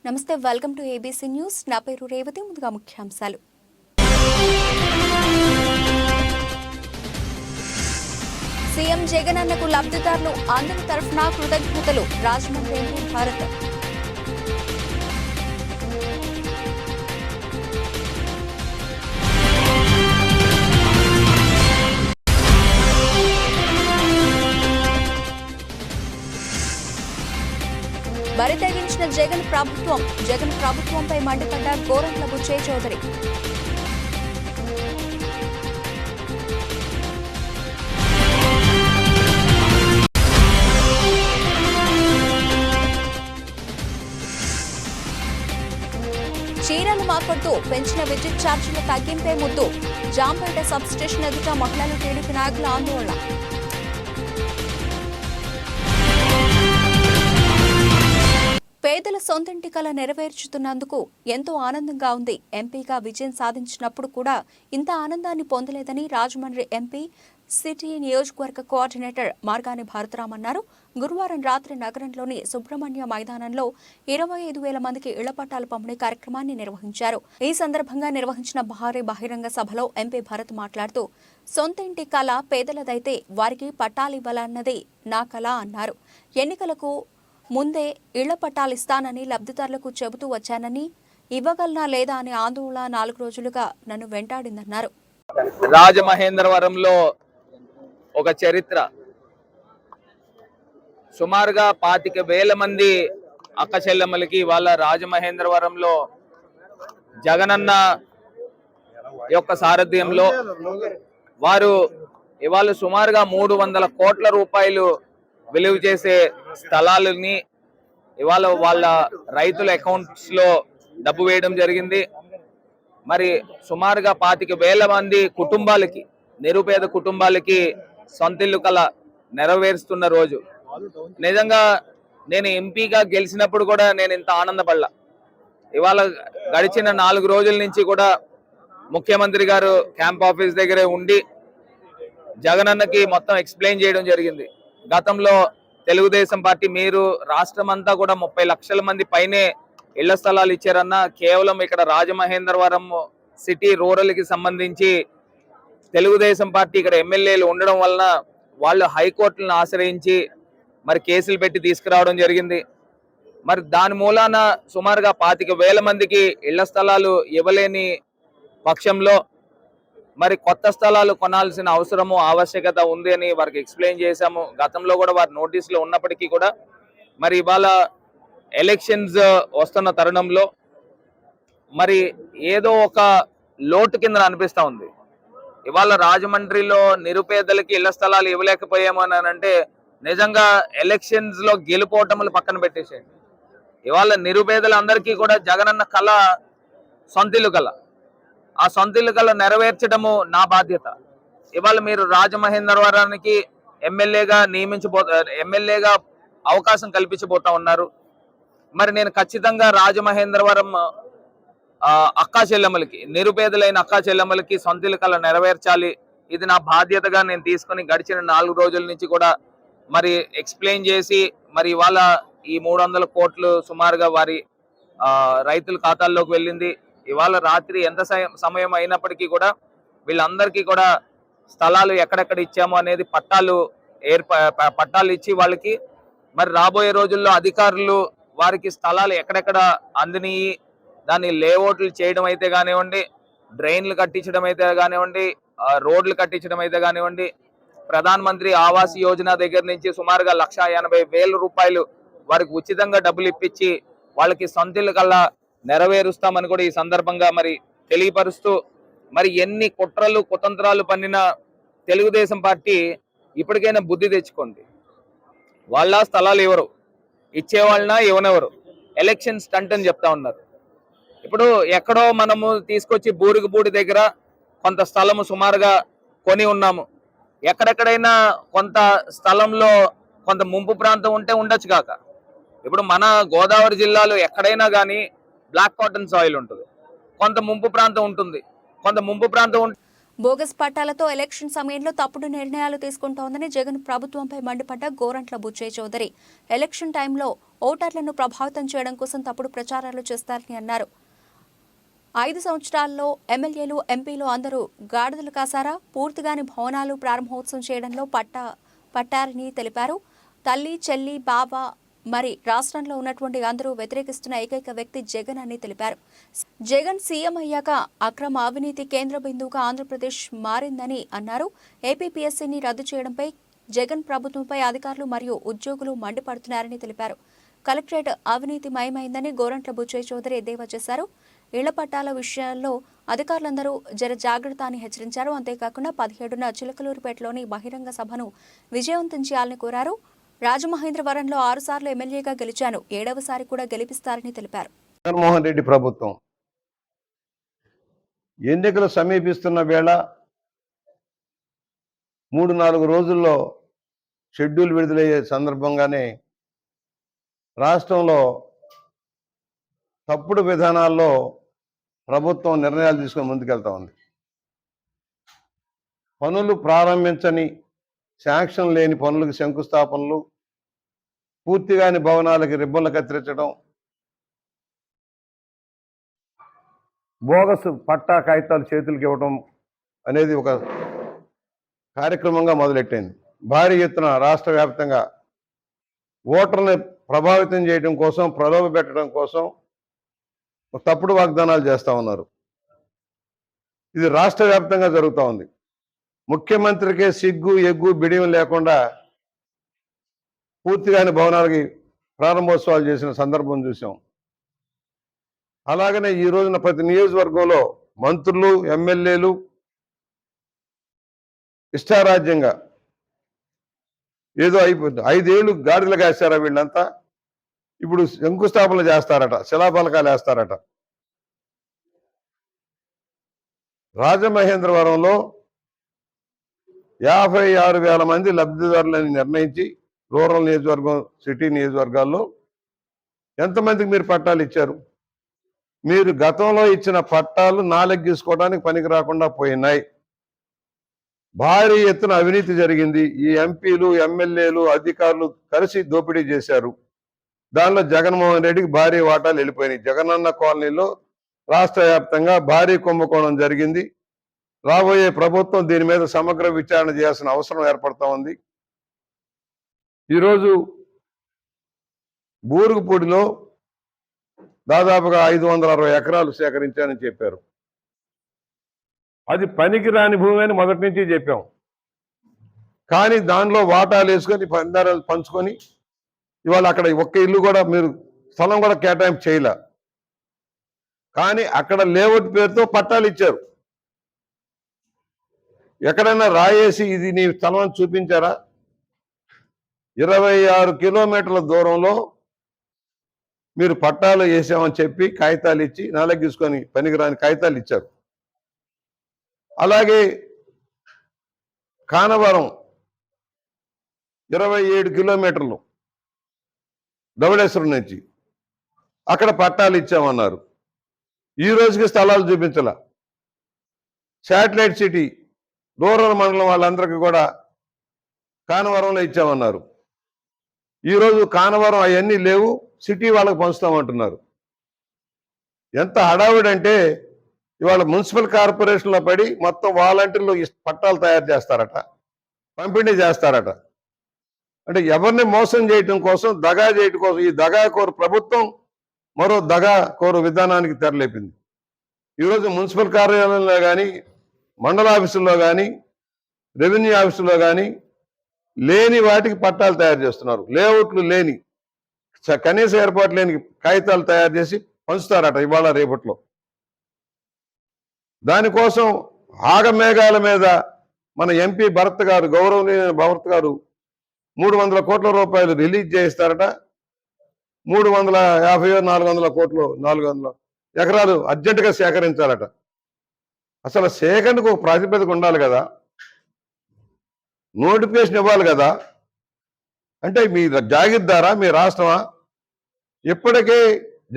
నమస్తే, welcome to ABC news. నా పేరు రేవతి. ముందుగా ముఖ్యాంశాలు. సీఎం జగన్ అన్నకు లబ్ధిదారులు అందరి తరఫున కృతజ్ఞతలు. రాజమండ్రి ఎంపీ భారత్. బరి తెగించిన జగన్ ప్రభుత్వంపై మండిపడ్డ గోరంట్ల బుచ్చయ్య చౌదరి. చీరలు మాకొద్దు, పెంచిన విద్యుత్ ఛార్జీల తగ్గింపే ముద్దు. జాంపేట సబ్స్టేషన్ ఎదుట మహిళలు టీడీపీ నాయకుల ఆందోళన. పేదల సొంతింటి కల నెరవేర్చుతున్నందుకు ఎంతో ఆనందంగా ఉంది. ఎంపీగా విజయం సాధించినప్పుడు కూడా ఇంత ఆనందాన్ని పొందలేదని రాజమండ్రి ఎంపీ సిటీ నియోజకవర్గ కోఆర్డినేటర్ మార్గాని భారతరామ్ అన్నారు. గురువారం రాత్రి నగరంలోని సుబ్రహ్మణ్య మైదానంలో 25,000 మందికి ఇళ్ల పట్టాలు పంపిణీ కార్యక్రమాన్ని నిర్వహించారు. ఈ సందర్భంగా నిర్వహించిన భారీ బహిరంగ సభలో ఎంపీ భరత్ మాట్లాడుతూ, సొంత ఇంటి కళ పేదలదైతే వారికి పట్టాలివ్వాలన్నది నా కళ అన్నారు. ఎన్నికలకు ముందే ఇళ్ల పట్టాలిస్తానని లబ్ధిదారులకు చెబుతూ వచ్చానని, ఇవ్వగలనా లేదా అనే ఆందోళన 4 రోజులుగా నన్ను వెంటాడిందన్నారు. రాజమహేంద్రవరంలో ఒక చరిత్ర. సుమారుగా 25,000 మంది అక్క చెల్లెమ్మలకి వాళ్ళ రాజమహేంద్రవరంలో జగనన్న యొక్క సారథ్యంలో వారు ఇవాళ సుమారుగా 300 కోట్ల రూపాయలు విలువ చేసే స్థలాలని ఇవాళ వాళ్ళ రైతుల అకౌంట్స్ లో డబ్బు వేయడం జరిగింది. మరి సుమారుగా 25,000 మంది కుటుంబాలకి, నిరుపేద కుటుంబాలకి సొంతిల్లు కల నెరవేరుస్తున్న రోజు. నిజంగా నేను ఎంపీగా గెలిచినప్పుడు కూడా నేను ఇంత ఆనందపడలా. ఇవాళ గడిచిన 4 రోజుల నుంచి కూడా ముఖ్యమంత్రి గారు క్యాంప్ ఆఫీస్ దగ్గరే ఉండి జగనన్నకి మొత్తం ఎక్స్ప్లెయిన్ చేయడం జరిగింది. గతంలో తెలుగుదేశం పార్టీ మీరు రాష్ట్రం అంతా కూడా 30 లక్షల మంది పైనే ఇళ్ల స్థలాలు ఇచ్చారన్న, కేవలం ఇక్కడ రాజమహేంద్రవరం సిటీ రూరల్ కి సంబంధించి తెలుగుదేశం పార్టీ ఇక్కడ ఎమ్మెల్యేలు ఉండడం వలన వాళ్ళు హైకోర్టులను ఆశ్రయించి మరి కేసులు పెట్టి తీసుకురావడం జరిగింది. మరి దాని మూలాన సుమారుగా 25,000 మందికి ఇళ్ల స్థలాలు ఇవ్వలేని పక్షంలో మరి కొత్త స్థలాలు కొనాల్సిన అవసరము ఆవశ్యకత ఉంది అని వారికి ఎక్స్ప్లెయిన్ చేశాము. గతంలో కూడా వారి నోటీసులో ఉన్నప్పటికీ కూడా మరి ఇవాళ ఎలక్షన్స్ వస్తున్న తరుణంలో మరి ఏదో ఒక లోటు కింద అనిపిస్తా ఉంది. ఇవాళ రాజమండ్రిలో నిరుపేదలకి ఇళ్ల స్థలాలు ఇవ్వలేకపోయాము అని అంటే నిజంగా ఎలక్షన్స్ లో గెలుపోవటములు పక్కన పెట్టేసేయండి. ఇవాళ నిరుపేదలందరికీ కూడా జగనన్న కళ సొంతిల్లు కళ. ఆ సొంతిల్లు కళ నెరవేర్చడము నా బాధ్యత. ఇవాళ మీరు రాజమహేంద్రవరానికి ఎమ్మెల్యేగా అవకాశం కల్పించబోతా ఉన్నారు. మరి నేను ఖచ్చితంగా రాజమహేంద్రవరం అక్కా చెల్లెమ్మలకి, నిరుపేదలైన అక్కా చెల్లెమ్మలకి సొంతిల్లు కళ నెరవేర్చాలి. ఇది నా బాధ్యతగా నేను తీసుకుని గడిచిన 4 రోజుల నుంచి కూడా మరి ఎక్స్ప్లెయిన్ చేసి మరి ఇవాళ ఈ 300 కోట్లు సుమారుగా వారి రైతుల ఖాతాల్లోకి వెళ్ళింది. ఇవాళ రాత్రి ఎంత సమయం అయినప్పటికీ కూడా వీళ్ళందరికీ కూడా స్థలాలు ఎక్కడెక్కడ ఇచ్చాము అనేది పట్టాలు ఇచ్చి వాళ్ళకి మరి రాబోయే రోజుల్లో అధికారులు వారికి స్థలాలు ఎక్కడెక్కడ అందిని దాన్ని లేఅవుట్లు చేయడం అయితే కానివ్వండి, డ్రైన్లు కట్టించడం అయితే కానివ్వండి, రోడ్లు కట్టించడం అయితే కానివ్వండి, ప్రధాన మంత్రి ఆవాస్ యోజన దగ్గర నుంచి సుమారుగా 1,80,000 రూపాయలు వారికి ఉచితంగా డబ్బులు ఇప్పించి వాళ్ళకి సొంతిల్లు కల్లా నెరవేరుస్తామని కూడా ఈ సందర్భంగా మరి తెలియపరుస్తూ, మరి ఎన్ని కుట్రలు కుతంత్రాలు పన్నిన తెలుగుదేశం పార్టీ ఇప్పటికైనా బుద్ధి తెచ్చుకోండి. వాళ్ళ స్థలాలు ఎవరు ఇచ్చేవాళ్ళనా ఇవ్వనెవరు ఎలక్షన్ స్టంట్ అని చెప్తా ఉన్నారు. ఇప్పుడు ఎక్కడో మనము తీసుకొచ్చి బూరుగుపూడి దగ్గర కొంత స్థలము సుమారుగా కొని ఉన్నాము. ఎక్కడెక్కడైనా కొంత స్థలంలో కొంత ముంపు ప్రాంతం ఉంటే ఉండొచ్చు కాక. ఇప్పుడు మన గోదావరి జిల్లాలో ఎక్కడైనా కానీ బ్లాక్ కాటన్ సాయిల్ ఉంటుంది, కొంత ముంపు ప్రాంతం ఉంటుంది, కొంత ముంపు ప్రాంతం బోగస్ పట్టాలతో ఎలక్షన్ సమయంలో తప్పుడు నిర్ణయాలు తీసుకుంటోందని జగన్ ప్రభుత్వంపై మండిపడ్డ గోరంట్ల బుచ్చయ్య చౌదరి ఎలక్షన్ టైంలో ఓటర్లను ప్రభావితం చేయడం కోసం తప్పుడు ప్రచారాలు చేస్తారని అన్నారు. 5 సంవత్సరాల్లో ఎమ్మెల్యేలు, ఎంపీలు అందరూ గాడిదలు కాసారా? పూర్తిగాని భవనాలు ప్రారంభోత్సవం చేయడంలో పట్టారని తెలిపారు. తల్లి, చెల్లి, బావ మరి రాష్ట్రంలో ఉన్నటువంటి అందరూ వ్యతిరేకిస్తున్న ఏకైక వ్యక్తి జగన్ అని తెలిపారు. జగన్ సీఎం అయ్యాక అక్రమ అవినీతి కేంద్ర బిందువుగా ఆంధ్రప్రదేశ్ మారిందని అన్నారు. ఏపీపీఎస్సీని రద్దు చేయడంపై జగన్ ప్రభుత్వంపై అధికారులు మరియు ఉద్యోగులు మండిపడుతున్నారని తెలిపారు. కలెక్టరేట్ అవినీతి మయమైందని గోరంట్ల బుచ్చయ్య చౌదరి ఎద్దేవా చేశారు. ఇళ్ల పట్టాల విషయాల్లో అధికారులందరూ జాగ్రత్త అని హెచ్చరించారు. అంతేకాకుండా 17న చిలకలూరుపేటలోని బహిరంగ సభను విజయవంతం చేయాలని కోరారు. రాజమహేంద్రవరంలో 6 సార్లు ఎమ్మెల్యేగా గెలిచాను, 7వసారి కూడా గెలిపిస్తారని తెలిపారు. జగన్మోహన్ రెడ్డి ప్రభుత్వం ఎన్నికలు సమీపిస్తున్న వేళ 3-4 రోజుల్లో షెడ్యూల్ విడుదలయ్యే సందర్భంగానే రాష్ట్రంలో తప్పుడు విధానాల్లో ప్రభుత్వం నిర్ణయాలు తీసుకొని ముందుకెళ్తా ఉంది. పనులు ప్రారంభించని, శాంక్షన్ లేని పనులకు శంకుస్థాపనలు, పూర్తిగాని భవనాలకి రిబ్బన్లు కత్తిరించడం, బోగస్ పట్టా కాగితాలు చేతులకు ఇవ్వడం అనేది ఒక కార్యక్రమంగా మొదలెట్టింది. భారీ ఎత్తున రాష్ట్ర వ్యాప్తంగా ఓటర్ని ప్రభావితం చేయడం కోసం, ప్రలోభ పెట్టడం కోసం తప్పుడు వాగ్దానాలు చేస్తూ ఉన్నారు. ఇది రాష్ట్ర వ్యాప్తంగా జరుగుతూ ఉంది. ముఖ్యమంత్రికే సిగ్గు, ఎగ్గు, బిడియం లేకుండా పూర్తిగాని భవనాలకి ప్రారంభోత్సవాలు చేసిన సందర్భం చూసాం. అలాగనే ఈ రోజున ప్రతి నియోజకవర్గంలో మంత్రులు, ఎమ్మెల్యేలు ఇష్టారాజ్యంగా ఏదో అయిపోయింది. 5 ఏళ్ళు గాడిదలు కాశారా వీళ్ళంతా? ఇప్పుడు శంకుస్థాపనలు చేస్తారట, శిలాఫలకాలు వేస్తారట. రాజమహేంద్రవరంలో 56,000 మంది లబ్ధిదారులని నిర్ణయించి రూరల్ నియోజకవర్గం, సిటీ నియోజకవర్గాల్లో ఎంతమందికి మీరు పట్టాలు ఇచ్చారు? మీరు గతంలో ఇచ్చిన పట్టాలు నాలెగ్గీసుకోవడానికి పనికి రాకుండా పోయినాయి. భారీ ఎత్తున అవినీతి జరిగింది. ఈ ఎంపీలు, ఎమ్మెల్యేలు, అధికారులు కలిసి దోపిడీ చేశారు. దానిలో జగన్మోహన్ రెడ్డికి భారీ వాటాలు వెళ్ళిపోయినాయి. జగనన్న కాలనీలో రాష్ట్ర వ్యాప్తంగా భారీ కుంభకోణం జరిగింది. రాబోయే ప్రభుత్వం దీని మీద సమగ్ర విచారణ చేయాల్సిన అవసరం ఏర్పడతా ఉంది. ఈరోజు బూరుగుపూడిలో దాదాపుగా 560 ఎకరాలు సేకరించానని చెప్పారు. అది పనికి రాని భూమి అని మొదటి నుంచి చెప్పాం. కానీ దానిలో వాటాలు వేసుకొని పందారాలు పంచుకొని ఇవాళ అక్కడ ఒక్క ఇల్లు కూడా మీరు స్థలం కూడా కేటాయింపు చేయలే. కానీ అక్కడ లేఅవుట్ పేరుతో పట్టాలు ఇచ్చారు. ఎక్కడైనా రాయేసి ఇది నీ స్థలం అని చూపించారా? 26 కిలోమీటర్ల దూరంలో మీరు పట్టాలు వేసామని చెప్పి కాగితాలు ఇచ్చి నాలెగ్గీసుకొని పనికిరాని కాగితాలు ఇచ్చారు. అలాగే కానవరం 27 కిలోమీటర్లు ధవళేశ్వరం నుంచి అక్కడ పట్టాలు ఇచ్చామన్నారు. ఈ రోజుకి స్థలాలు చూపించాల. శాటిలైట్ సిటీ రూరల్ మండలం వాళ్ళందరికీ కూడా కానవరంలో ఇచ్చామన్నారు. ఈరోజు కానవరం అవన్నీ లేవు, సిటీ వాళ్ళకి పంచుతామంటున్నారు. ఎంత హడావుడంటే ఇవాళ మున్సిపల్ కార్పొరేషన్లో పడి మొత్తం వాలంటీర్లు పట్టాలు తయారు చేస్తారట, పంపిణీ చేస్తారట. అంటే ఎవరిని మోసం చేయటం కోసం, దగా చేయటం కోసం ఈ దగాకోరు ప్రభుత్వం మరో దగాకోరు విధానానికి తెరలేపింది. ఈరోజు మున్సిపల్ కార్యాలయంలో కానీ, మండల ఆఫీసుల్లో కానీ, రెవెన్యూ ఆఫీసుల్లో కానీ లేని వాటికి పట్టాలు తయారు చేస్తున్నారు. లేఅవుట్లు లేని, కనీస ఏర్పాటు లేని కాగితాలు తయారు చేసి పంచుతారట ఇవాళ రేపట్లో. దానికోసం ఆగమేఘాల మీద మన ఎంపీ భరత్ గారు, గౌరవనీయ భరత్ గారు 300 కోట్ల రూపాయలు రిలీజ్ చేయిస్తారట. 350-400 కోట్లు, 400 ఎకరాలు అర్జెంటుగా సేకరించాలట. అసలు సేకరణకు ఒక ప్రాతిపదిక ఉండాలి కదా, నోటిఫికేషన్ ఇవ్వాలి కదా. అంటే మీ జాగిద్దారా, మీ రాష్ట్రమా? ఇప్పటికే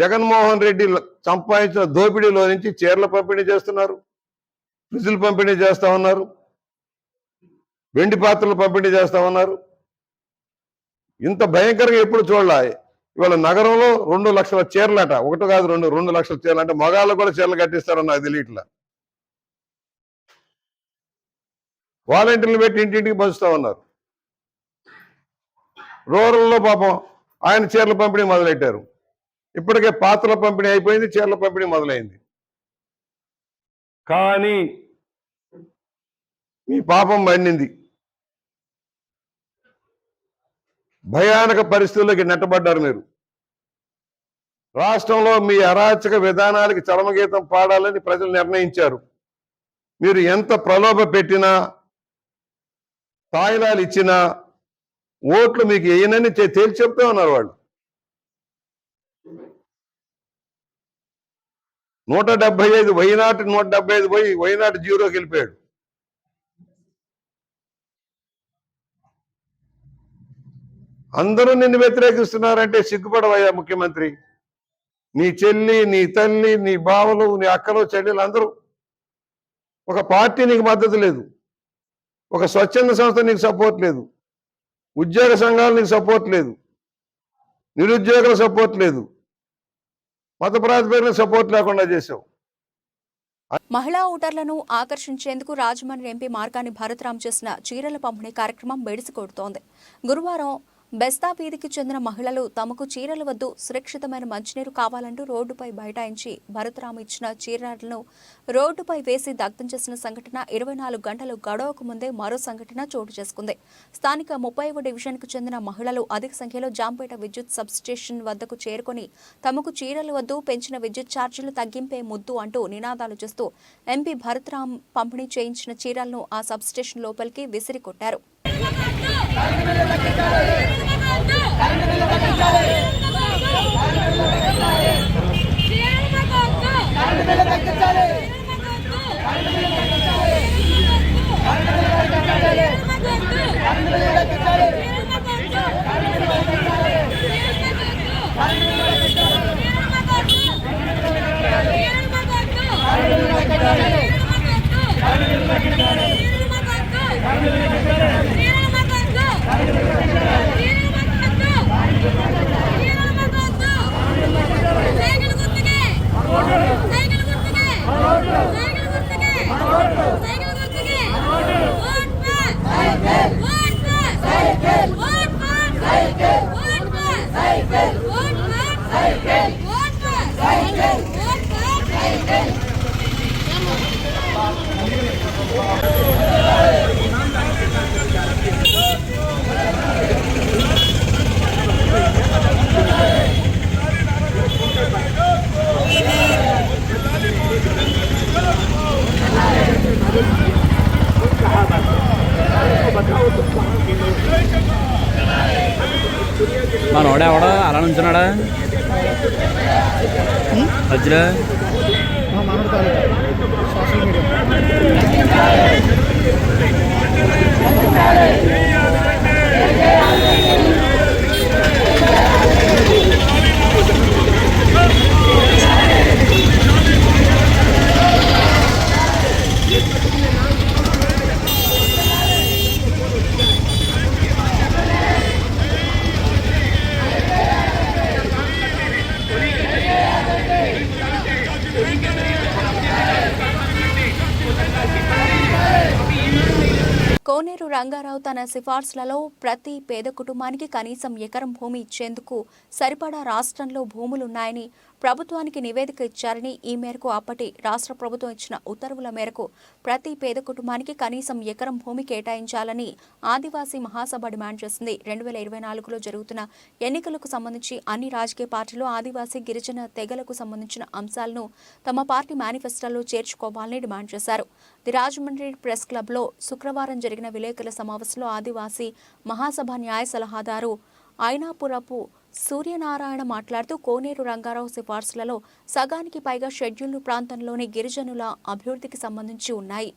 జగన్మోహన్ రెడ్డి సంపాదించిన దోపిడీలో నుంచి చీరల పంపిణీ చేస్తున్నారు, ఫ్రిడ్జ్లు పంపిణీ చేస్తా ఉన్నారు, వెండి పాత్రలు పంపిణీ చేస్తా ఉన్నారు. ఇంత భయంకరంగా ఎప్పుడు చూడలే. ఇవాళ నగరంలో 2 లక్షల చీరలట, ఒకటి కాదు 2 లక్షల చీరలు. అంటే మగాళ్ళు కూడా చీరలు కట్టిస్తారని నాకు తెలియట్లా. వాలంటీర్లు పెట్టి ఇంటింటికి పంచుతా ఉన్నారు. రూరల్లో పాపం ఆయన చీరల పంపిణీ మొదలెట్టారు. ఇప్పటికే పాత్రల పంపిణీ అయిపోయింది, చీరల పంపిణీ మొదలైంది. కానీ మీ పాపం పండింది. భయానక పరిస్థితుల్లోకి నెట్టబడ్డారు మీరు. రాష్ట్రంలో మీ అరాచక విధానాలకి చరమగీతం పాడాలని ప్రజలు నిర్ణయించారు. మీరు ఎంత ప్రలోభ పెట్టినా, తాయిలాలు ఇచ్చినా ఓట్లు మీకు వేయనని తేల్చి చెప్తా ఉన్నారు వాళ్ళు. 175 వైనాట్ 175 పోయి వైనాట్ 0కి వెళ్ళిపోయాడు. అందరూ నిన్ను వ్యతిరేకిస్తున్నారంటే సిగ్గుపడవయ్యా ముఖ్యమంత్రి. నీ చెల్లి, నీ తల్లి, నీ బావలు, నీ అక్కలు, చెల్లెలు అందరూ. ఒక పార్టీ నీకు మద్దతు లేదు, ఒక స్వచ్ఛంద సంస్థ నీకు సపోర్ట్ లేదు, ఉద్యోగ సంఘాలు నీకు సపోర్ట్ లేదు, నిరుద్యోగుల సపోర్ట్ లేదు, మత ప్రాతిపదికన సపోర్ట్ లేకుండా చేశావు. మహిళా ఓటర్లను ఆకర్షించేందుకు రాజమండ్రి ఎంపీ మార్గాని భరత్రామ్ చేసిన చీరల పంపిణీ కార్యక్రమం బెడిసికొడుతోంది. గురువారం బెస్తా వీధికి చెందిన మహిళలు తమకు చీరలు వద్దు, సురక్షితమైన మంచినీరు కావాలంటూ రోడ్డుపై బైఠాయించి భరత్రామ్ ఇచ్చిన చీరలను రోడ్డుపై వేసి దగ్ధం చేసిన సంఘటన 24 గంటలు గడవకు ముందే మరో సంఘటన చోటు చేసుకుంది. స్థానిక 30వ డివిజన్కు చెందిన మహిళలు అధిక సంఖ్యలో జాంపేట విద్యుత్ సబ్స్టేషన్ వద్దకు చేరుకుని తమకు చీరలు వద్దు, పెంచిన విద్యుత్ ఛార్జీలు తగ్గింపే ముద్దు అంటూ నినాదాలు చేస్తూ ఎంపీ భరత్రామ్ పంపిణీ చేయించిన చీరలను ఆ సబ్స్టేషన్ లోపలికి విసిరి కొట్టారు. మనోడెవడో అలా నుంచున్నాడా మధ్యలో? సోషల్ మీడియా కోనేరు రంగారావు తన సిఫార్సులలో ప్రతి పేద కుటుంబానికి కనీసం ఎకరం భూమి ఇచ్చేందుకు సరిపడా రాష్ట్రంలో భూములున్నాయని ప్రభుత్వానికి నివేదిక ఇచ్చారని, ఈ మేరకు అప్పటి రాష్ట్ర ప్రభుత్వం ఇచ్చిన ఉత్తర్వుల మేరకు ప్రతి పేద కుటుంబానికి కనీసం ఎకరం భూమి కేటాయించాలని ఆదివాసీ మహాసభ డిమాండ్ చేసింది. 2024లో జరుగుతున్న ఎన్నికలకు సంబంధించి అన్ని రాజకీయ పార్టీలు ఆదివాసీ గిరిజన తెగలకు సంబంధించిన అంశాలను తమ పార్టీ మేనిఫెస్టోలో చేర్చుకోవాలని డిమాండ్ చేశారు. ది రాజమండ్రి ప్రెస్ క్లబ్లో శుక్రవారం జరిగిన విలేకరుల సమావేశంలో ఆదివాసీ మహాసభ న్యాయ సలహాదారు ఐనాపురపు సూర్యనారాయణ మాట్లాడుతూ కోనేరు రంగారావు సిఫార్సులలో సగానికి పైగా షెడ్యూల్డ్ ప్రాంతంలోని గిరిజనుల అభివృద్ధికి సంబంధించి ఉన్నాయి.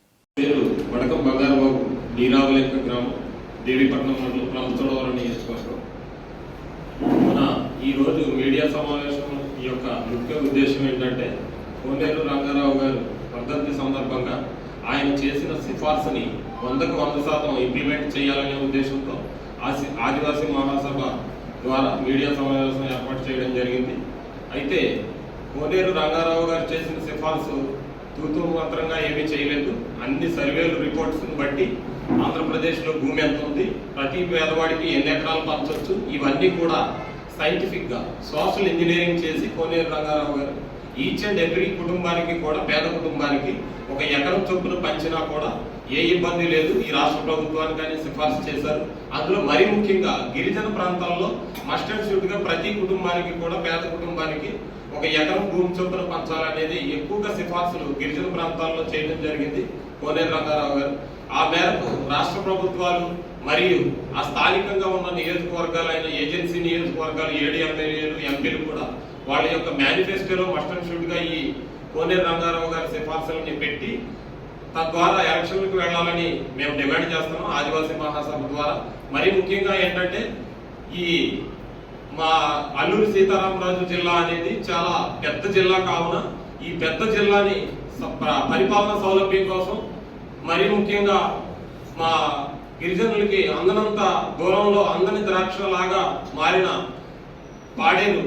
ఈ రోజు మీడియా సమావేశం యొక్క ముఖ్య ఉద్దేశం ఏంటంటే కోనేరు రంగారావు గారు వర్ధంతి సందర్భంగా ఆయన చేసిన సిఫార్సుని 100కు 100% ఇంప్లిమెంట్ చేయాలనే ఉద్దేశంతో ఆదివాసీ మహాసభ ద్వారా మీడియా సమావేశం ఏర్పాటు చేయడం జరిగింది. అయితే కోనేరు రంగారావు గారు చేసిన సిఫార్సు తూతూ మాత్రంగా ఏమీ చేయలేదు. అన్ని సర్వేలు రిపోర్ట్స్ని బట్టి ఆంధ్రప్రదేశ్లో భూమి ఎంత ఉంది, ప్రతి పేదవాడికి ఎన్ని ఎకరాలు పంచవచ్చు, ఇవన్నీ కూడా సైంటిఫిక్గా సోషల్ ఇంజనీరింగ్ చేసి కోనేరు రంగారావు గారు ఈచ్ అండ్ ఎవ్రీ కుటుంబానికి కూడా, పేద కుటుంబానికి 1 ఎకరం చొప్పున పంచినా కూడా ఏ ఇబ్బంది లేదు, ఈ రాష్ట్ర ప్రభుత్వానికి అని సిఫార్సు చేశారు. అందులో మరీ ముఖ్యంగా గిరిజన ప్రాంతాల్లో మస్ట్ అండ్ షుడ్గా ప్రతి కుటుంబానికి కూడా, పేద కుటుంబానికి 1 ఎకరం భూమి చొప్పున పంచాలనేది ఎక్కువగా సిఫార్సులు గిరిజన ప్రాంతాల్లో చేయడం జరిగింది కోనేరు రంగారావు గారు. ఆ మేరకు రాష్ట్ర ప్రభుత్వాలు మరియు ఆ స్థానికంగా ఉన్న నియోజకవర్గాలైన ఏజెన్సీ నియోజకవర్గాలు 7 ఎమ్మెల్యేలు, ఎంపీలు కూడా వాళ్ళ యొక్క మేనిఫెస్టోలో మస్ట్ అండ్ షుడ్గా ఈ కోనేరు రంగారావు గారి సిఫార్సులని పెట్టి తద్వారా ఎలక్షన్లకు వెళ్ళాలని మేము డిమాండ్ చేస్తున్నాం ఆదివాసీ మహాసభ ద్వారా. మరీ ముఖ్యంగా ఏంటంటే ఈ మా అల్లూరి సీతారామరాజు జిల్లా అనేది చాలా పెద్ద జిల్లా కావున ఈ పెద్ద జిల్లాని పరిపాలన సౌలభ్యం కోసం, మరీ ముఖ్యంగా మా గిరిజనులకి అందనంత దూరంలో అందని ద్రాక్షలాగా మారిన పాడేరు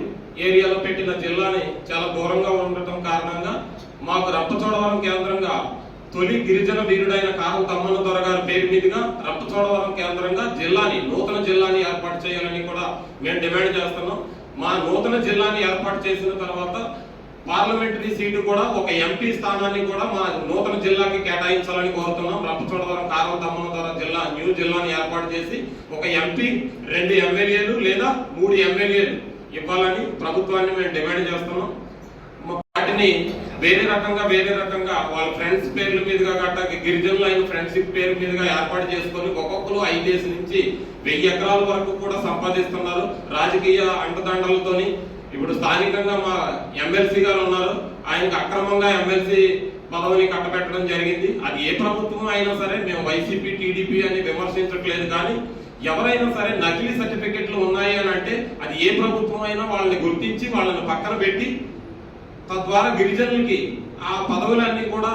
ఏరియాలో పెట్టిన జిల్లాని చాలా దూరంగా ఉండటం కారణంగా మాకు రంపచోడవరం కేంద్రంగా తొలి గిరిజన వీరుడైన కారం తమ్మన్న దొర గారి పేరు మీదుగా రంపచోడవరం కేంద్రంగా జిల్లాని, నూతన జిల్లాని ఏర్పాటు చేయాలని కూడా మేము డిమాండ్ చేస్తున్నాం. మా నూతన జిల్లాని ఏర్పాటు చేసిన తర్వాత పార్లమెంటరీ సీటు కూడా 1 ఎంపీ స్థానాన్ని కూడా మా నూతన జిల్లాకి కేటాయించాలని కోరుతున్నాం. రంపచోడవరం కారం తమ్మన్న దొర జిల్లా న్యూ జిల్లాని ఏర్పాటు చేసి 1 ఎంపీ, 2 ఎమ్మెల్యేలు లేదా 3 ఎమ్మెల్యేలు ఇవ్వాలని ప్రభుత్వాన్ని మేము డిమాండ్ చేస్తున్నాం. వాటిని వేరే రకంగా వాళ్ళ ఫ్రెండ్స్ పేర్ల మీదుగా గట్టా గిరిజనులు అయిన ఫ్రెండ్షిప్ పేరు మీదుగా ఏర్పాటు చేసుకొని ఒక్కొక్కరు 5 నుంచి 1000 ఎకరాల వరకు కూడా సంపాదిస్తున్నారు రాజకీయ అంటదండలతోని. ఇప్పుడు స్థానికంగా మా ఎమ్మెల్సీ గారు ఉన్నారు, ఆయనకు అక్రమంగా ఎమ్మెల్సీ పదవిని కట్టబెట్టడం జరిగింది. అది ఏ ప్రభుత్వం అయినా సరే మేము వైసీపీ, టీడీపీ అని విమర్శించట్లేదు, కానీ ఎవరైనా సరే నకిలీ సర్టిఫికెట్లు ఉన్నాయి అని అంటే అది ఏ ప్రభుత్వం అయినా వాళ్ళని గుర్తించి వాళ్ళని పక్కన పెట్టి తద్వారా గిరిజనులకి ఆ పదవులన్నీ కూడా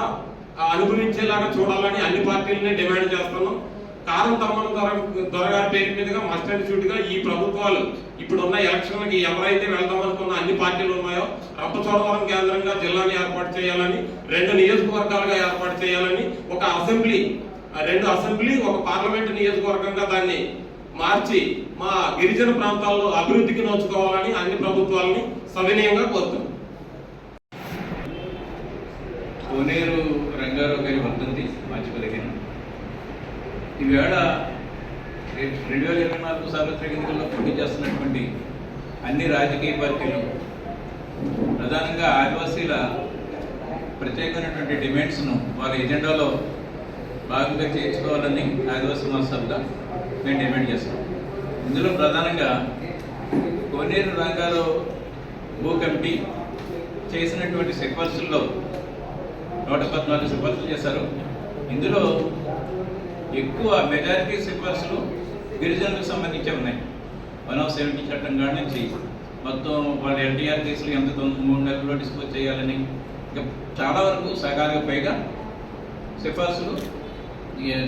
అనుభవించేలాగా చూడాలని అన్ని పార్టీలని డిమాండ్ చేస్తున్నాం. కారం తమ్మన్న దొర గారి పేరు మీదుగా మస్ట్ అండ్ షుడ్ గా ఈ ప్రభుత్వాలు ఇప్పుడున్న ఎలక్షన్లకి ఎవరైతే వెళ్దాం అనుకున్న అన్ని పార్టీలు ఉన్నాయో రంపచోడవరం కేంద్రంగా జిల్లాని ఏర్పాటు చేయాలని, 2 నియోజకవర్గాలుగా ఏర్పాటు చేయాలని, 1 అసెంబ్లీ, 2 అసెంబ్లీ, 1 పార్లమెంట్ నియోజకవర్గంగా దాన్ని మార్చి మా గిరిజన ప్రాంతాల్లో అభివృద్ధికి నోచుకోవాలని అన్ని ప్రభుత్వాలని సవినయంగా కోరుతున్నాం. కోనేరు రంగారావు గారి వర్ధంతి మార్చి 15. ఈవేళ 2024 సార్వత్రిక ఎన్నికల్లో పోటీ చేస్తున్నటువంటి అన్ని రాజకీయ పార్టీలు ప్రధానంగా ఆదివాసీల ప్రత్యేకమైనటువంటి డిమాండ్స్ను వాళ్ళ ఎజెండాలో భాగంగా చేర్చుకోవాలని ఆదివాసీ మహాసభగా మేము డిమాండ్ చేస్తాం. ఇందులో ప్రధానంగా కోనేరు రంగారావు భూ కమిటీ చేసినటువంటి సిఫార్సుల్లో 114 సిఫార్సులు చేశారు. ఇందులో ఎక్కువ మెజారిటీ సిఫార్సులు గిరిజనులకు సంబంధించి ఉన్నాయి. 170 చట్టం కాడి నుంచి మొత్తం వాళ్ళ ఎన్టీఆర్ కేసులు ఎంత 3 నెలల్లో డిస్పోజ్ చేయాలని, ఇంకా చాలా వరకు సగానికి పైగా సిఫార్సులు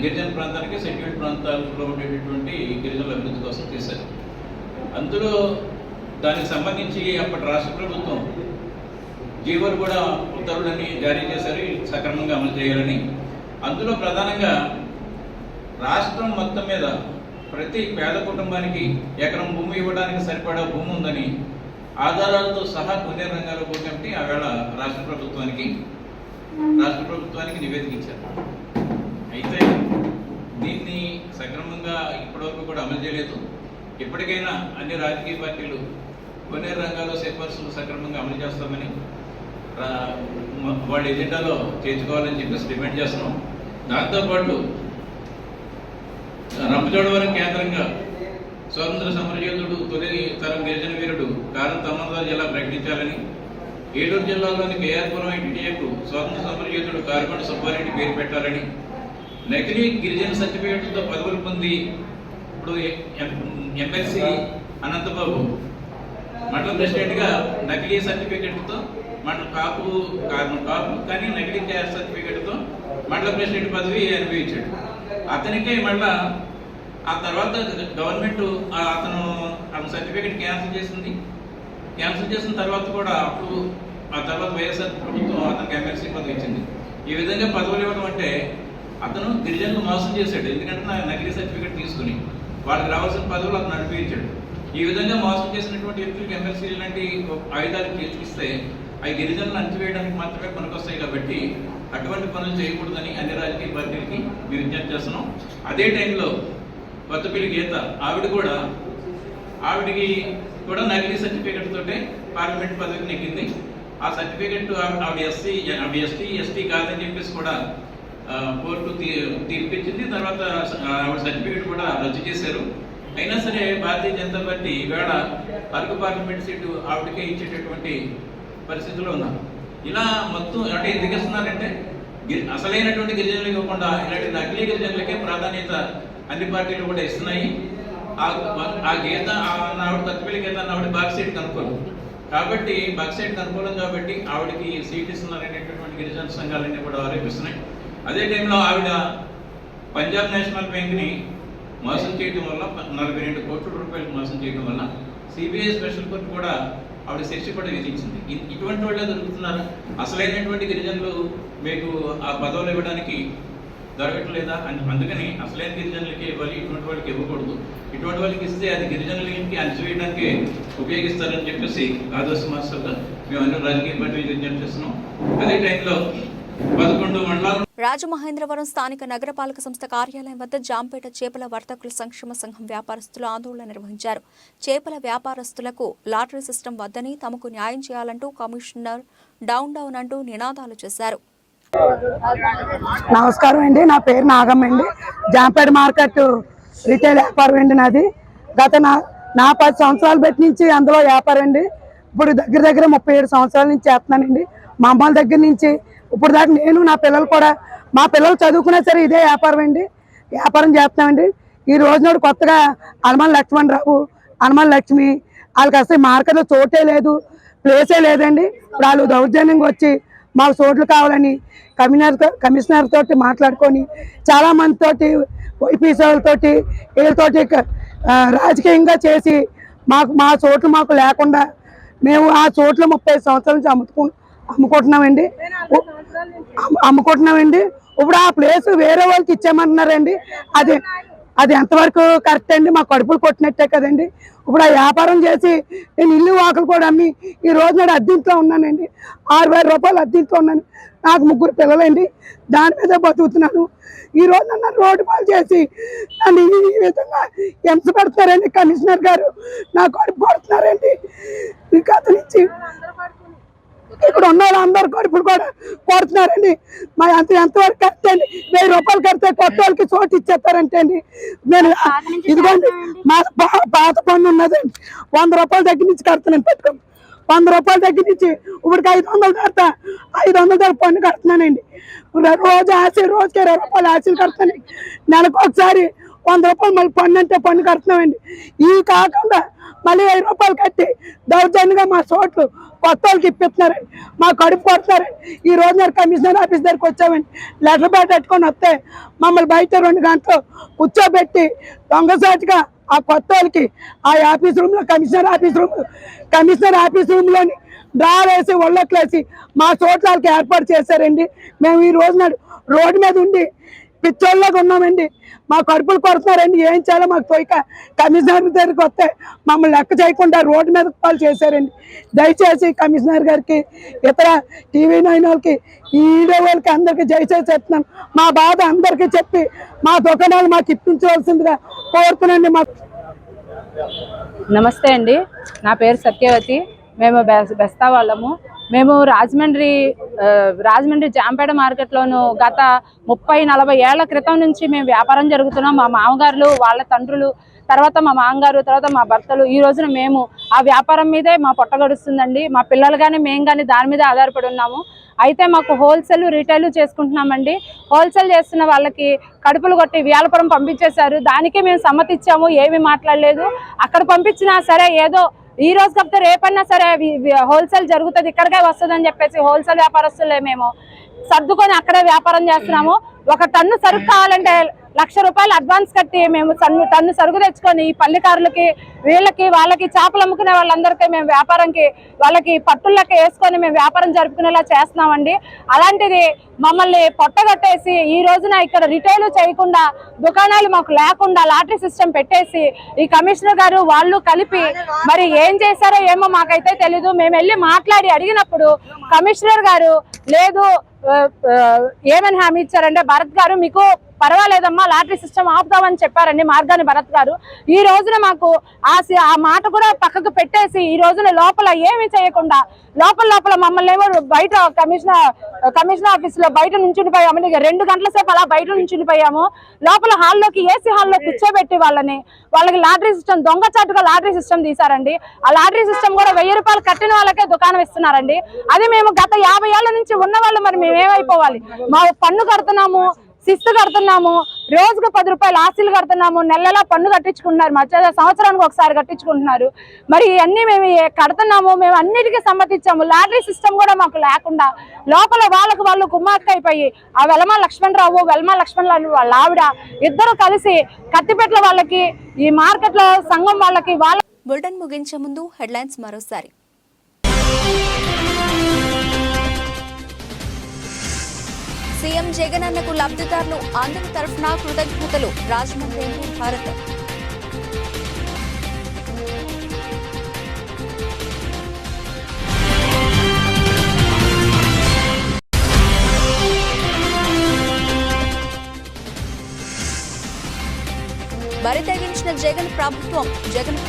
గిరిజన ప్రాంతానికి, సెటిల్డ్ ప్రాంతాల్లో ఉండేటటువంటి గిరిజనుల అభివృద్ధి కోసం చేశారు. అందులో దానికి సంబంధించి అప్పటి రాష్ట్ర ప్రభుత్వం జీవోలు కూడా ఉత్తర్వులన్నీ జారీ చేశారు సక్రమంగా అమలు చేయాలని. అందులో ప్రధానంగా రాష్ట్రం మొత్తం మీద ప్రతి పేద కుటుంబానికి ఎకరం భూమి ఇవ్వడానికి సరిపడా భూమి ఉందని ఆధారాలతో సహా కోనేరు రంగారావు భూ కమిటీ ఆవేళ రాష్ట్ర ప్రభుత్వానికి నివేదిక ఇచ్చారు. అయితే దీన్ని సక్రమంగా ఇప్పటివరకు కూడా అమలు చేయలేదు. ఇప్పటికైనా అన్ని రాజకీయ పార్టీలు కోనేరు రంగారావు సిఫార్సులు సక్రమంగా అమలు చేస్తామని వాళ్ళ ఎజెండాలో చేర్చుకోవాలని చెప్పేసి డిమాండ్ చేస్తున్నాం. దాంతోపాటు రంపచోడవరం కేంద్రంగా స్వాతంత్ర సమరయోధుడు, తొలి తరం గిరిజన వీరుడు కారం తమ్మన్న జిల్లా ప్రకటించాలని, ఏలూరు జిల్లాలోని కేఆర్పురం ఐటీఐకు స్వాతంత్ర సమరయోధుడు కారుకొండ సుబ్బారెడ్డి పేరు పెట్టాలని, నకిలీ గిరిజన సర్టిఫికేట్లతో పదవులు పొంది ఇప్పుడు ఎమ్మెల్సీ అనంతబాబు మండల ప్రెసిడెంట్గా నకిలీ సర్టిఫికేట్తో మండల కాపు కానీ నకిలీ క్యాస్ట్ సర్టిఫికేట్తో మండల ప్రెసిడెంట్ పదవి అనుభవించాడు. అతనికి మళ్ళా ఆ తర్వాత గవర్నమెంట్ అతను సర్టిఫికేట్ క్యాన్సిల్ చేసింది. క్యాన్సిల్ చేసిన తర్వాత కూడా అప్పుడు ఆ తర్వాత వైఎస్ఆర్ ప్రభుత్వం అతనికి ఎమ్మెల్సీ పదవి ఇచ్చింది. ఈ విధంగా పదవులు ఇవ్వడం అంటే అతను గిరిజనులు మోసం చేశాడు. ఎందుకంటే నకిలీ సర్టిఫికేట్ తీసుకుని వాళ్ళకి రావాల్సిన పదవులు అతను అనుభవించాడు. ఈ విధంగా మోసం చేసినటువంటి వ్యక్తులకు ఎమ్మెల్సీ లాంటి ఆయుధాలు చేర్చిస్తే అవి గిరిజనులు అణచివేయడానికి మాత్రమే పనికొస్తాయి. కాబట్టి అటువంటి పనులు చేయకూడదని అన్ని రాజకీయ పార్టీలకి మేము విజ్ఞప్తి చేస్తున్నాం. అదే టైంలో కొత్తపల్లి గీత ఆవిడికి కూడా నకిలీ సర్టిఫికేట్ తోటే పార్లమెంట్ పదవికి నెగ్గింది. ఆ సర్టిఫికేట్ ఆవిడ ఎస్టీ కాదని చెప్పేసి కూడా కోర్టు తీర్పిచ్చింది. తర్వాత ఆవిడ సర్టిఫికేట్ కూడా రద్దు చేశారు. అయినా సరే భారతీయ జనతా పార్టీ ఈవేళ అరకు పార్లమెంట్ సీటు ఆవిడకే ఇచ్చేటటువంటి పరిస్థితుల్లో ఉన్నారు. ఇలా మొత్తం అంటే ఎందుకు ఇస్తున్నారంటే అసలైనటువంటి గిరిజనులు ఇవ్వకుండా ఇలాంటి నకిలీ గిరిజనులకే ప్రాధాన్యత అన్ని పార్టీలు కూడా ఇస్తున్నాయి. ఆ గీత ఆవిడ కొత్తపల్లి గీత ఆవిడ బాక్సైట్ కనుక్కోదు కాబట్టి బాక్సైట్ కనుక్కోలేదు కాబట్టి ఆవిడకి సీట్ ఇస్తున్నారనేటటువంటి గిరిజన సంఘాలన్నీ కూడా ఆరోపిస్తున్నాయి. అదే టైంలో ఆవిడ పంజాబ్ నేషనల్ బ్యాంక్ని మోసం చేయడం వల్ల 42 కోట్ల రూపాయలకు మోసం చేయడం వల్ల సిబిఐ స్పెషల్ కోర్టు కూడా ఆవిడ శిక్ష కూడా విధించింది. ఇటువంటి వాళ్ళే దొరుకుతున్నారు. అసలైనటువంటి గిరిజనులు మీకు ఆ పదవులు ఇవ్వడానికి దొరకట్లేదా? అందుకని అసలైన గిరిజనులకి ఇవ్వాలి, ఇటువంటి వాళ్ళకి ఇవ్వకూడదు. ఇటువంటి వాళ్ళకి ఇస్తే అది గిరిజనులకి అణచివేయడానికి ఉపయోగిస్తారని చెప్పేసి ఆదర్శ మాస్టర్గా మేము అన్ని రాజకీయ పార్టీలు విజ్ఞప్తి చేస్తున్నాం. అదే టైంలో 11 మండలాలు రాజమహేంద్రవరం స్థానిక నగరపాలక సంస్థ కార్యాలయం వద్ద జాంపేట చేపల వర్తకుల సంక్షేమ సంఘం వ్యాపారస్తులు ఆందోళన నిర్వహించారు. చేపల వ్యాపారస్తులకు లాటరీ సిస్టమ్ వద్దని తమకు న్యాయం చేయాలంటూ కమిషనర్ డౌన్ అంటూ నినాదాలు చేశారు. నమస్కారం అండి, నా పేరు నాగమ్మ అండి. జాంపేట మార్కెట్ రిటైల్ వ్యాపారం అండి నాది. గత నా 10 సంవత్సరాలు బట్టి నుంచి అందులో వ్యాపారం అండి. ఇప్పుడు దగ్గర 37 సంవత్సరాల నుంచి చేస్తున్నానండి. మా అమ్మాల దగ్గర నుంచి ఇప్పుడు దాకా నేను నా పిల్లలు కూడా, మా పిల్లలు చదువుకున్నా సరే ఇదే వ్యాపారం అండి, వ్యాపారం చేస్తున్నామండి. ఈ రోజు నాడు కొత్తగా హనుమాన్ లక్ష్మణరావు, హనుమాన్ లక్ష్మి వాళ్ళకి అసలు మార్కెట్లో చోటే లేదు, ప్లేసే లేదండి. ఇప్పుడు వాళ్ళు దౌర్జన్యంగా వచ్చి మాకు చోట్లు కావాలని కమిషనర్ తోటి మాట్లాడుకొని చాలా మందితోటి వైపీసీలతోటి వీళ్ళతోటి రాజకీయంగా చేసి మా చోట్లు మాకు లేకుండా మేము ఆ చోట్లు 30 సంవత్సరాల నుంచి అమ్ముకుంటున్నామండి. ఇప్పుడు ఆ ప్లేస్ వేరే వాళ్ళకి ఇచ్చామంటున్నారండి. అది ఎంతవరకు కరెక్ట్ అండి? మా కడుపులు కొట్టినట్టే కదండి. ఇప్పుడు ఆ వ్యాపారం చేసి నేను ఇల్లు వాకులు కూడా అమ్మి ఈ రోజు నాడు అద్దెంట్లో ఉన్నానండి. 6,000 రూపాయలు అద్దెంట్లో ఉన్నాను. నాకు 3 పిల్లలండి, దాని మీద బతుకుతున్నాను. ఈ రోజు నన్ను రోడ్డు పాలు చేసి నన్ను ఈ విధంగా హింస పెడతారండి. కమిషనర్ గారు నా కడుపు కొడుతున్నారండి. ఇంకా అతనిచ్చి ఇక్కడ ఉన్న వాళ్ళందరూ కడుపులు కూడా కొడుతున్నారండి. మా ఎంతవరకు కరెక్ట్ అండి? 1000 రూపాయలు కడితే కొత్త వాళ్ళకి చోటు ఇచ్చేస్తారంటే అండి. నేను ఇదిగోండి మా పాత పన్ను ఉన్నదండి, 100 రూపాయల దగ్గర నుంచి కడుతున్నాను. పెట్టుకోండి, 100 రూపాయల దగ్గర నుంచి ఇప్పటికి 500 కడతా, 500 దగ్గర పన్ను కడుతున్నానండి. రోజు రోజుకి 20 రూపాయలు ఆశలు కడుతున్నాను. నెలకు ఒకసారి 100 రూపాయలు మళ్ళీ పన్ను అంటే పన్ను కడుతున్నామండి. ఇవి కాకుండా మళ్ళీ 1000 రూపాయలు కట్టి దౌర్జన్యంగా మా చోట్లు కొత్త వాళ్ళకి ఇప్పిస్తున్నారండి. మా కడుపు కొడుతున్నారండి. ఈ రోజు నేను కమిషనర్ ఆఫీస్ దగ్గరికి వచ్చామండి. లెటర్ బ్యాట్ పెట్టుకొని వస్తే మమ్మల్ని బయట 2 గంటలు కూర్చోబెట్టి దొంగసాటిగా ఆ కొత్త వాళ్ళకి ఆ ఆఫీస్ రూమ్లో కమిషనర్ ఆఫీస్ రూమ్లోని డ్రా వేసి ఒళ్ళట్లేసి మా చోట్ల వాళ్ళకి ఏర్పాటు చేశారండి. మేము ఈ రోజు నాడు రోడ్డు మీద ఉండి పిచ్చోళ్ళగా ఉన్నామండి. మా కడుపులు కొడుతున్నారండి. ఏం చేయాలో మాకు తోయక కమిషనర్ దగ్గరికి వస్తే మమ్మల్ని లెక్క చేయకుండా రోడ్డు మీద కాల్ చేశారండి. దయచేసి కమిషనర్ గారికి, ఇతర TV9 వాళ్ళకి, ఈ వీడియో వాళ్ళకి అందరికీ దయచేసి చెప్తున్నాను. మా బాధ అందరికీ చెప్పి మా దుకాణాలు మాకు ఇప్పించవలసిందిగా కోరుతున్నాండి. మాకు నమస్తే అండి, నా పేరు సత్యవతి. మేము బెస్తా వాళ్ళము. మేము రాజమండ్రి జాంపేట మార్కెట్లోను గత 30-40 ఏళ్ల క్రితం నుంచి మేము వ్యాపారం జరుగుతున్నాం. మా మామగారులు, వాళ్ళ తండ్రులు, తర్వాత మా మామగారు, తర్వాత మా భర్తలు, ఈ రోజున మేము ఆ వ్యాపారం మీదే మా పొట్ట గడుస్తుందండి. మా పిల్లలు కానీ మేము కానీ దాని మీద ఆధారపడి ఉన్నాము. అయితే మాకు హోల్సేల్ రిటైల్ చేసుకుంటున్నామండి. హోల్సేల్ చేస్తున్న వాళ్ళకి కడుపులు కొట్టి వ్యాపారం పంపించేశారు. దానికే మేము సమ్మతిచ్చాము, ఏమీ మాట్లాడలేదు. అక్కడ పంపించినా సరే ఏదో ఈ రోజు కాకపోతే రేపన్నా సరే హోల్సేల్ జరుగుతుంది, ఇక్కడికే వస్తుంది అని చెప్పేసి హోల్సేల్ వ్యాపారస్తులే మేము సర్దుకొని అక్కడే వ్యాపారం చేస్తున్నాము. ఒక టన్ను సరుకు కావాలంటే 1,00,000 రూపాయలు అడ్వాన్స్ కట్టి మేము టన్ను సరుకు తెచ్చుకొని ఈ పల్లికారులకి వాళ్ళకి చేపలు అమ్ముకునే వాళ్ళందరికీ మేము వ్యాపారంకి వాళ్ళకి పట్టులకి వేసుకొని మేము వ్యాపారం జరుపుకునేలా చేస్తున్నామండి. అలాంటిది మమ్మల్ని పొట్టగొట్టేసి ఈ రోజున ఇక్కడ రిటైల్ చేయకుండా దుకాణాలు మాకు లేకుండా లాటరీ సిస్టమ్ పెట్టేసి ఈ కమిషనర్ గారు వాళ్ళు కలిపి మరి ఏం చేశారో ఏమో మాకైతే తెలీదు. మేము వెళ్ళి మాట్లాడి అడిగినప్పుడు కమిషనర్ గారు లేదు ఏమని హామీ ఇచ్చారంటే భరత్ గారు మీకు పర్వాలేదమ్మా లాటరీ సిస్టమ్ ఆపుతామని చెప్పారండి మార్గాని భరత్ గారు. ఈ రోజున మాకు ఆ మాట కూడా పక్కకు పెట్టేసి ఈ రోజున లోపల ఏమి చేయకుండా లోపల మమ్మల్ని ఏమో బయట కమిషనర్ ఆఫీస్ లో బయట నుంచుండిపోయాము. 2 గంటల సేపు అలా బయట నుంచుండిపోయాము. లోపల హాల్లోకి ఏసీ హాల్లో కూర్చోబెట్టి వాళ్ళకి లాటరీ సిస్టమ్ దొంగచాటుగా లాటరీ సిస్టమ్ తీసారండి. ఆ లాటరీ సిస్టమ్ కూడా 1000 రూపాయలు కట్టిన వాళ్ళకే దుకాణం ఇస్తున్నారండి. అది మేము గత 50 ఏళ్ల నుంచి ఉన్న వాళ్ళు మరి మేము ఏమైపోవాలి? మా పన్ను కడుతున్నాము, శిస్తు కడుతున్నాము, రోజుకు 10 రూపాయలు ఆస్తులు కడుతున్నాము, నెలలా పన్ను కట్టించుకుంటున్నారు, మధ్య సంవత్సరానికి ఒకసారి కట్టించుకుంటున్నారు. మరి ఇవన్నీ మేము కడుతున్నాము, మేము అన్నిటికీ సమ్మతించాము. లాటరీ సిస్టమ్ కూడా మాకు లేకుండా లోపల వాళ్ళు కుమ్మక్క అయిపోయి ఆ వెల్మ లక్ష్మణరావు వాళ్ళ ఆవిడ ఇద్దరు కలిసి కత్తిపెట్ల వాళ్ళకి ఈ మార్కెట్లో సంఘం వాళ్ళకి బులెటిన్ ముగించే ముందు హెడ్లైన్స్ మరోసారి. సీఎం జగన్ అన్నకు లబ్ధిదారులు అందరి తరఫున కృతజ్ఞతలు. రాజమండ్రి ఎంపీ భారత్. బరి తెగించిన జగన్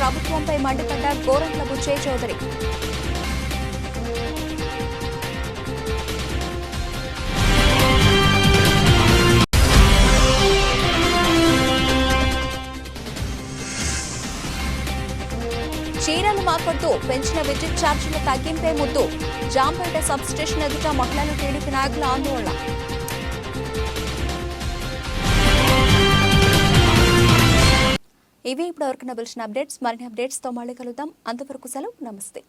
ప్రభుత్వంపై మండిపడ్డ గోరంట్ల బుచ్చయ్య చౌదరి. చీరలు మాకొద్దు, పెంచిన విద్యుత్ ఛార్జీల తగ్గింపే ముద్దు. జాంపేట సబ్స్టేషన్ ఎదుట మహిళలు టీడీపీ నాయకుల ఆందోళన. ఇవి ఇప్పటివరకు నవలసిన అప్డేట్స్. మరిన్ని అప్డేట్స్తో మళ్ళీ కలుద్దాం. అంతవరకు సెలవు. నమస్తే.